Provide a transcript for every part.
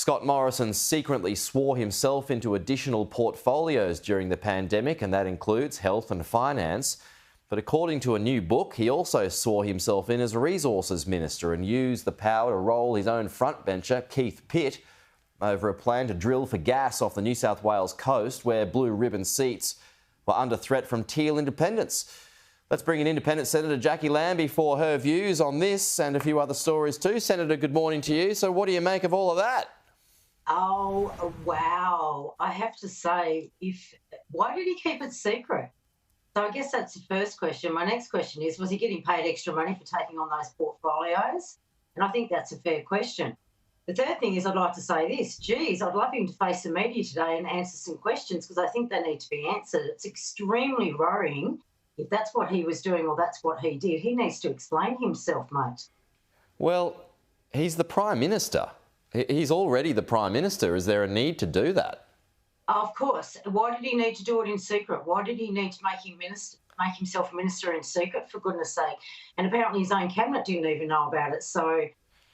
Scott Morrison secretly swore himself into additional portfolios during the pandemic, and that includes health and finance. But according to a new book, he also swore himself in as resources minister and used the power to roll his own frontbencher, Keith Pitt, over a plan to drill for gas off the New South Wales coast where blue ribbon seats were under threat from Teal independents. Let's bring in Independent Senator Jacqui Lambie for her views on this and a few other stories too. Senator, good morning to you. So what do you make of all of that? Oh, wow. I have to say, why did he keep it secret? So I guess that's the first question. My next question is, was he getting paid extra money for taking on those portfolios? And I think that's a fair question. The third thing is I'd like to say this. Geez, I'd love him to face the media today and answer some questions because I think they need to be answered. It's extremely worrying. If that's what he was doing or that's what he did, he needs to explain himself, mate. Well, he's the Prime Minister. He's already the Prime Minister. Is there a need to do that? Of course. Why did he need to do it in secret? Why did he need to make himself minister in secret, for goodness sake? And apparently his own cabinet didn't even know about it. So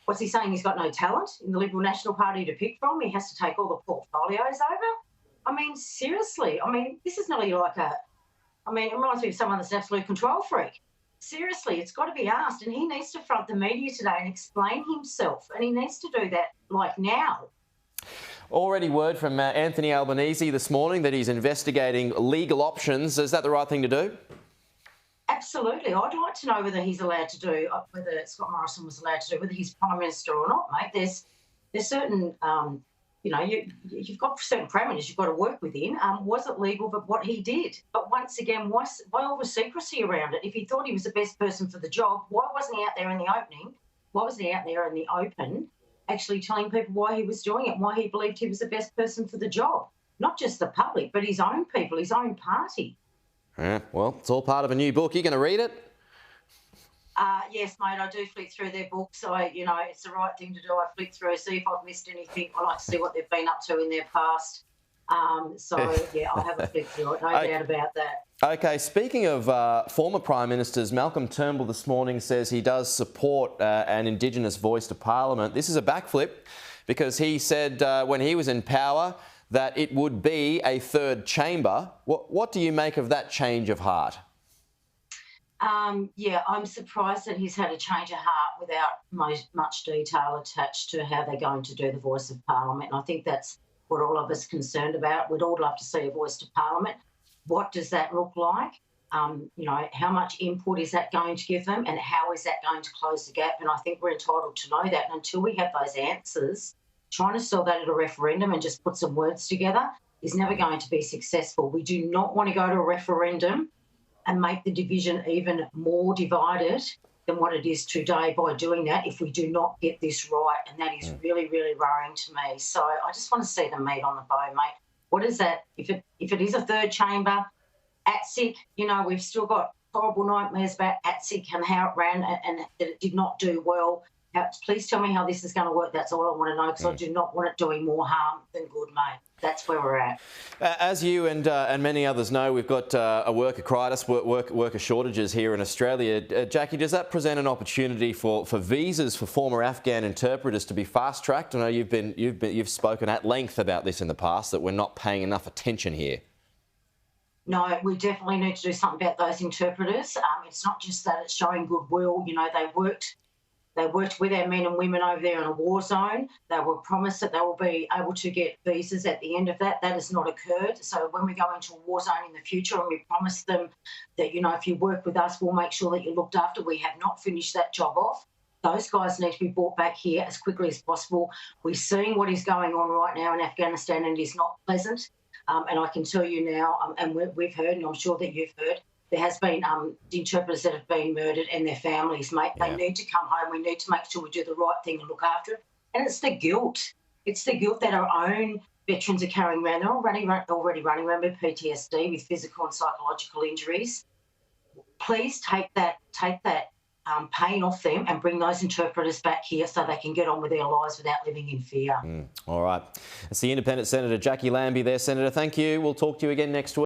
what's he saying? He's got no talent in the Liberal National Party to pick from? He has to take all the portfolios over? I mean, seriously. I mean, this is nearly like it reminds me of someone that's an absolute control freak. Seriously, it's got to be asked, and he needs to front the media today and explain himself, and he needs to do that, like, now. Already word from Anthony Albanese this morning that he's investigating legal options. Is that the right thing to do? Absolutely. I'd like to know whether he's allowed to do, whether Scott Morrison was allowed to do, whether he's Prime Minister or not, mate. There's certain... you've got certain parameters you've got to work within. Was it legal, but what he did? But once again, why all the secrecy around it? If he thought he was the best person for the job, why wasn't he out there in the opening? Why wasn't he out there in the open actually telling people why he was doing it, why he believed he was the best person for the job? Not just the public, but his own people, his own party. Yeah, well, it's all part of a new book. Are you going to read it? Yes, mate, I do flick through their books. It's the right thing to do. I flick through, see if I've missed anything. I like to see what they've been up to in their past. I'll have a flick through it, no doubt about that. OK, speaking of former Prime Ministers, Malcolm Turnbull this morning says he does support an Indigenous voice to Parliament. This is a backflip because he said when he was in power that it would be a third chamber. What do you make of that change of heart? I'm surprised that he's had a change of heart without much detail attached to how they're going to do the voice of Parliament. And I think that's what all of us are concerned about. We'd all love to see a voice to Parliament. What does that look like? How much input is that going to give them and how is that going to close the gap? And I think we're entitled to know that. And until we have those answers, trying to sell that at a referendum and just put some words together is never going to be successful. We do not want to go to a referendum and make the division even more divided than what it is today by doing that if we do not get this right. And that is really, really worrying to me. So I just want to see the meat on the bone, mate. What is that? If it is a third chamber, ATSIC, we've still got horrible nightmares about ATSIC and how it ran and that it did not do well. Please tell me how this is going to work. That's all I want to know because I do not want it doing more harm than good, mate. That's where we're at. As you and many others know, we've got a worker crisis, worker shortages here in Australia. Jacqui, does that present an opportunity for visas for former Afghan interpreters to be fast-tracked? I know you've spoken at length about this in the past, that we're not paying enough attention here. No, we definitely need to do something about those interpreters. It's not just that, it's showing goodwill. They worked with our men and women over there in a war zone. They were promised that they will be able to get visas at the end of that. That has not occurred. So when we go into a war zone in the future and we promise them that, if you work with us, we'll make sure that you're looked after, we have not finished that job off. Those guys need to be brought back here as quickly as possible. We're seeing what is going on right now in Afghanistan and it is not pleasant. And I can tell you now, and we've heard, and I'm sure that you've heard, there has been interpreters that have been murdered and their families, mate. Yeah. They need to come home. We need to make sure we do the right thing and look after it. And it's the guilt. It's the guilt that our own veterans are carrying around. They're already running around with PTSD, with physical and psychological injuries. Please take that pain off them and bring those interpreters back here so they can get on with their lives without living in fear. All right. It's the Independent Senator Jacqui Lambie there, Senator. Thank you. We'll talk to you again next week.